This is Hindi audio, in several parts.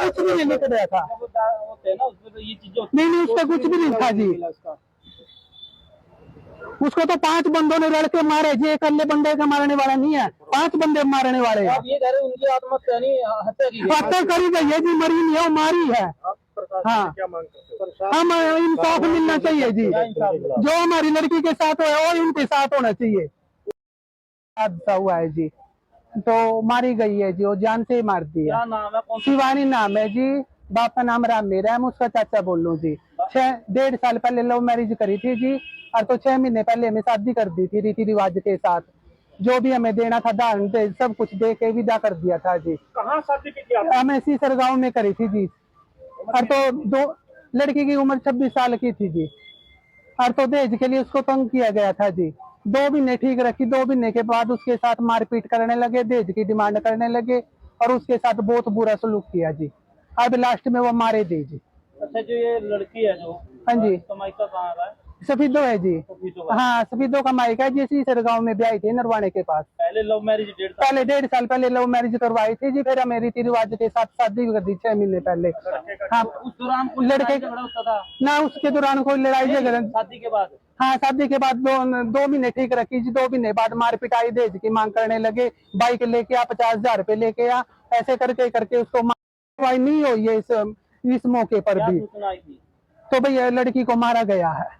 कुछ भी नहीं लिख रहा था। नहीं, उसका कुछ भी नहीं था जी। उसको तो 5 बंदों ने लड़के मारे जी, अकेले बंदे का मारने वाला नहीं है, 5 बंदे मारने वाले हैं। ये कह रहे उनकी आत्महत्या नहीं, हत्या करी गई है जी, मरी नहीं है, वो मारी है। हाँ, हम इंसाफ मिलना चाहिए जी, जो हमारी लड़की के साथ हुआ है वो इनके साथ होना चाहिए। हादसा हुआ है जी, तो मारी गई है जी, वो जान से ही मार दिया। क्या नाम है? शिवानी नाम है जी, बाप का नाम राम मेरा है, मैं उसका चाचा बोल रहा हूँ जी। 1.5 साल पहले लव मैरिज करी थी जी, और तो 6 महीने पहले हमें शादी कर दी थी रीति रिवाज के साथ। जो भी हमें देना था दान दे सब कुछ दे के विदा कर दिया था जी। कहाँ शादी की थी आपने? हमें सीसर गाँव में करी थी जी। और तो दो लड़की की उम्र 26 साल की थी जी, और तो दहेज के लिए उसको तंग किया गया था जी। 2 महीने ठीक रखी, 2 महीने के बाद उसके साथ मारपीट करने लगे, दहेज की डिमांड करने लगे, और उसके साथ बहुत बुरा सलूक किया जी। अब लास्ट में वो मारे दी जी। अच्छा, जो ये लड़की है जो, हाँ जी, मायका कहाँ का है? सफीदो है जी। हाँ, सफीदो का मायका है जी, सीसर गाँव में ब्याही थे नरवाने के पास। पहले लव मैरिज 1.5 साल पहले लव मैरिज करवाई थी जी, फिर हमें रीति रिवाज के साथ शादी कर दी 6 महीने पहले। हाँ, उस दौरान लड़के झगड़ा होता था ना, उसके दौरान कोई लड़ाई झगड़ा। शादी के बाद? हाँ, शादी के बाद 2 महीने ठीक रखी जी, 2 महीने बाद मार पिटाई दहेज की मांग करने लगे। बाइक लेके आ, 50,000 रुपए लेके आ, ऐसे करके करके उसको मारवाई नहीं हुई है इस मौके पर भी। तो भैया लड़की को मारा गया है।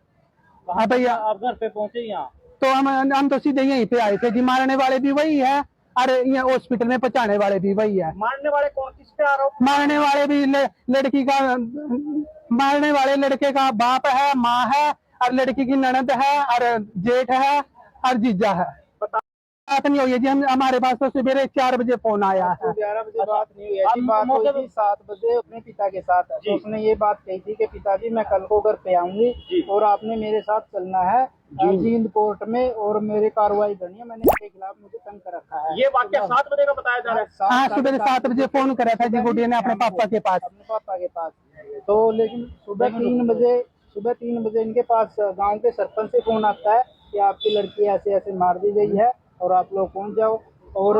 हाँ भैया, आप घर पे पहुंचे यहाँ? तो हम तो सीधे यहीं पे आए थे जी। मारने वाले भी वही है, और यहाँ हॉस्पिटल में पहुंचाने वाले भी वही है। मारने वाले कौन, किस पे आरोप? मारने वाले भी लड़की का, मारने वाले लड़के का बाप है, माँ है, और लड़की की ननद है, और जेठ है, और जीजा है। बात नहीं हुई है जी, हमारे पास तो सवेरे 4 बजे फोन आया है। 11 बजे बात नहीं हुई है जी, बात हुई थी 7 बजे अपने पिता के साथ। तो उसने ये बात कही थी कि पिताजी मैं कल को घर पे आऊंगी और आपने मेरे साथ चलना है जींद कोर्ट में, और मेरी कार्रवाई करनी है, मैंने इसके खिलाफ मुझे तंग कर रखा है। ये वाक्य 7 बजे का बताया जा रहा है? हाँ, सुबह 7 बजे फोन करा था जी गुड़िया ने अपने पापा के पास। तो लेकिन सुबह 3 बजे इनके पास गांव के सरपंच से फोन आता है कि आपकी लड़की ऐसे ऐसे मार दी गई है और आप लोग पहुंच जाओ, और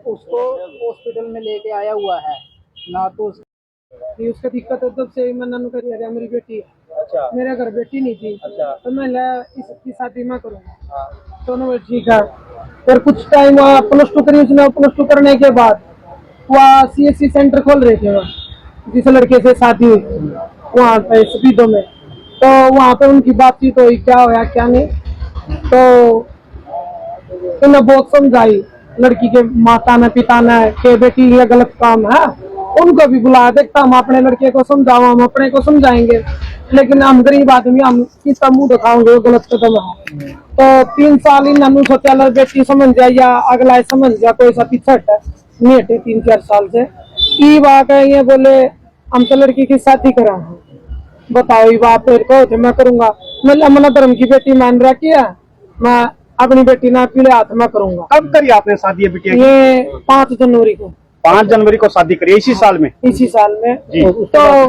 उसको हॉस्पिटल में लेके आया हुआ है ना। तो उसका दिक्कत है, तब से मैं नन्नू कर दिया मेरी बेटी। अच्छा, मेरे घर बेटी नहीं थी। अच्छा, तो मैं इसकी शादी मैं करूँगा। दोनों ठीक है। फिर कुछ टाइम प्लस 2 करी उसने, प्लस 2 करने के बाद वह CSC सेंटर खोल रहे थे, वहाँ जिस लड़के से शादी हुई थी वहाँ पे सफीदों में। तो वहाँ पे उनकी बातचीत हुई, क्या होया क्या नहीं। तो मैं बहुत समझाई लड़की के माता ने पिता ने कि बेटी ये गलत काम है, उनको भी बुला देखता, हम अपने लड़के को समझाओ, हम अपने को समझाएंगे, लेकिन हम गरीब आदमी, हम किसका मुंह दिखाओगे, वो गलत कदम है। तो 3 साल इन नन्नू सोचा बेटी समझ जाए या अगला समझ जाए, कोई सा पिछट नहीं हटे 3-4 साल से की बात है। ये बोले हम तो लड़की की शादी करा है, बताओ ये बात को मैं करूंगा। मैं धर्म की बेटी मान रहा किया, मैं अपनी बेटी ना पीले हाथ में करूंगा। कब करी आपने शादी बिटिया की? ये 5 जनवरी को। 5 जनवरी को शादी करी, इसी साल में? इसी साल में जी। तो